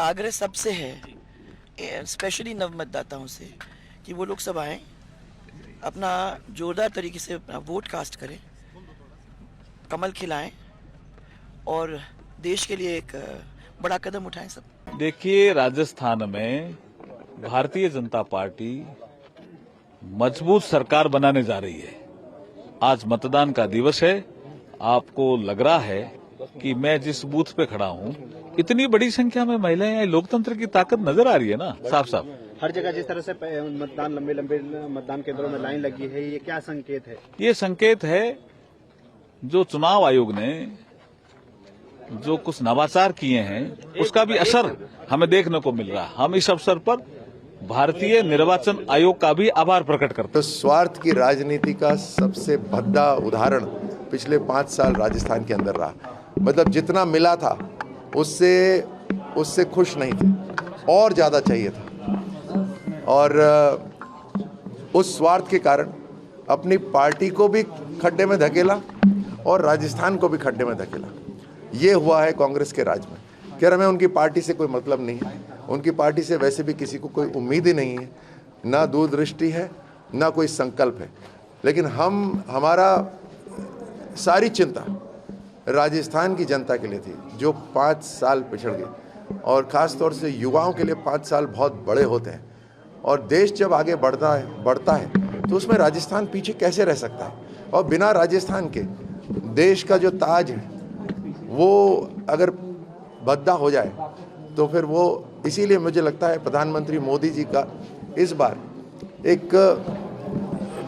आग्रह सबसे है, स्पेशली नव मतदाताओं से, कि वो लोग सब आएँ, अपना जोरदार तरीके से अपना वोट कास्ट करें, कमल खिलाएं और देश के लिए एक बड़ा कदम उठाएं सब। देखिए, राजस्थान में भारतीय जनता पार्टी मजबूत सरकार बनाने जा रही है। आज मतदान का दिवस है। आपको लग रहा है कि मैं जिस बूथ पे खड़ा हूं, इतनी बड़ी संख्या में महिलाएं हैं, लोकतंत्र की ताकत नजर आ रही है ना साफ साफ। हर जगह जिस तरह से मतदान लंबे लंबे मतदान केंद्रों में लाइन लगी है, ये क्या संकेत है? ये संकेत है जो चुनाव आयोग ने जो कुछ नवाचार किए हैं, उसका भी असर हमें देखने को मिल रहा है। हम इस अवसर पर भारतीय निर्वाचन आयोग का भी आभार प्रकट करते हैं। तो स्वार्थ की राजनीति का सबसे भद्दा उदाहरण पिछले 5 साल राजस्थान के अंदर रहा। मतलब जितना मिला था उससे खुश नहीं थे, और ज्यादा चाहिए था। और उस स्वार्थ के कारण अपनी पार्टी को भी खड्डे में धकेला और राजस्थान को भी खड्डे में धकेला। ये हुआ है कांग्रेस के राज में। कह रहे हैं उनकी पार्टी से कोई मतलब नहीं है, उनकी पार्टी से वैसे भी किसी को कोई उम्मीद ही नहीं है, ना दूरदृष्टि है, ना कोई संकल्प है। लेकिन हमारा सारी चिंता राजस्थान की जनता के लिए थी, जो 5 साल पिछड़ गई। और ख़ास तौर से युवाओं के लिए 5 साल बहुत बड़े होते हैं। और देश जब आगे बढ़ता है तो उसमें राजस्थान पीछे कैसे रह सकता है? और बिना राजस्थान के देश का जो ताज है वो अगर भद्दा हो जाए तो फिर वो, इसीलिए मुझे लगता है प्रधानमंत्री मोदी जी का इस बार एक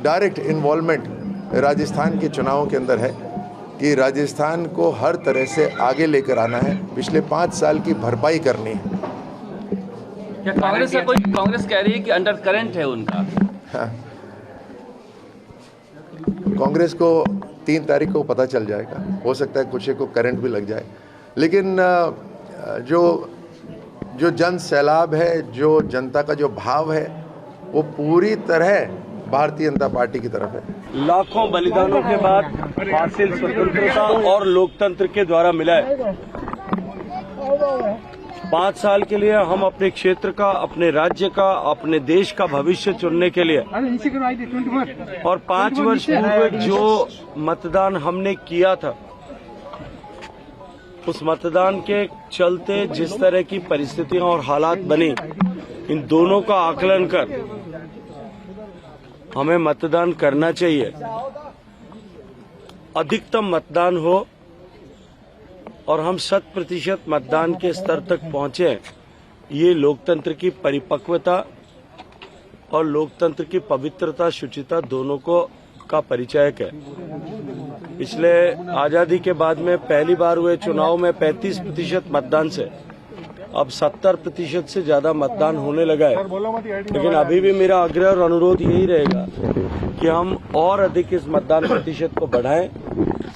डायरेक्ट इन्वॉल्वमेंट राजस्थान के चुनावों के अंदर है कि राजस्थान को हर तरह से आगे लेकर आना है, पिछले 5 साल की भरपाई करनी है। क्या कांग्रेस कह रही है कि अंडर करंट है उनका? हाँ। कांग्रेस को 3 तारीख को पता चल जाएगा, हो सकता है कुछ को करंट भी लग जाए। लेकिन जो जन सैलाब है, जो जनता का जो भाव है, वो पूरी तरह भारतीय जनता पार्टी की तरफ है। लाखों बलिदानों के बाद हासिल स्वतंत्रता और लोकतंत्र के द्वारा मिला है। 5 साल के लिए हम अपने क्षेत्र का, अपने राज्य का, अपने देश का भविष्य चुनने के लिए, और 5 वर्ष पूर्व जो मतदान हमने किया था, उस मतदान के चलते जिस तरह की परिस्थितियां और हालात बनी, इन दोनों का आकलन कर हमें मतदान करना चाहिए। अधिकतम मतदान हो और हम 100% मतदान के स्तर तक पहुंचे, ये लोकतंत्र की परिपक्वता और लोकतंत्र की पवित्रता, शुचिता दोनों का परिचायक है। पिछले आजादी के बाद में पहली बार हुए चुनाव में 35% मतदान से अब 70% से ज्यादा मतदान होने लगा है। लेकिन अभी भी मेरा आग्रह और अनुरोध यही रहेगा कि हम और अधिक इस मतदान प्रतिशत को बढ़ाएं।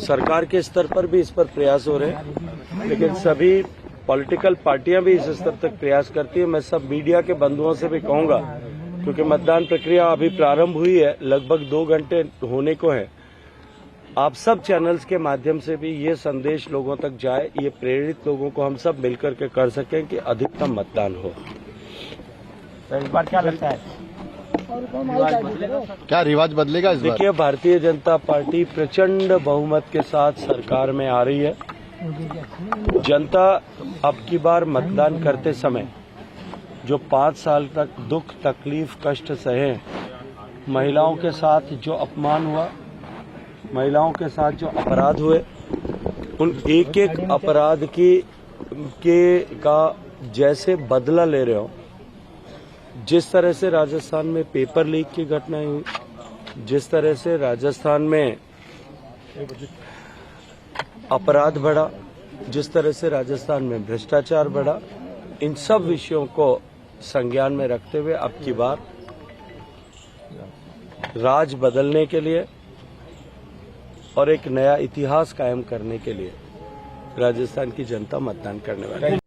सरकार के स्तर पर भी इस पर प्रयास हो रहे हैं, लेकिन सभी पॉलिटिकल पार्टियां भी इस स्तर तक प्रयास करती है। मैं सब मीडिया के बंधुओं से भी कहूंगा, क्योंकि मतदान प्रक्रिया अभी प्रारंभ हुई है, लगभग 2 घंटे होने को है, आप सब चैनल्स के माध्यम से भी ये संदेश लोगों तक जाए, ये प्रेरित लोगों को हम सब मिलकर के कर सकें कि अधिकतम मतदान हो। तो इस बार क्या लगता है, क्या रिवाज बदलेगा इस बार? देखिए, भारतीय जनता पार्टी प्रचंड बहुमत के साथ सरकार में आ रही है। जनता अब की बार मतदान करते समय जो 5 साल तक दुख, तकलीफ, कष्ट सहे, महिलाओं के साथ जो अपमान हुआ, महिलाओं के साथ जो अपराध हुए, उन एक एक अपराध का जैसे बदला ले रहे हो। जिस तरह से राजस्थान में पेपर लीक की घटनाएं हुई, जिस तरह से राजस्थान में अपराध बढ़ा, जिस तरह से राजस्थान में भ्रष्टाचार बढ़ा, इन सब विषयों को संज्ञान में रखते हुए अब की बार राज बदलने के लिए और एक नया इतिहास कायम करने के लिए राजस्थान की जनता मतदान करने वाली है।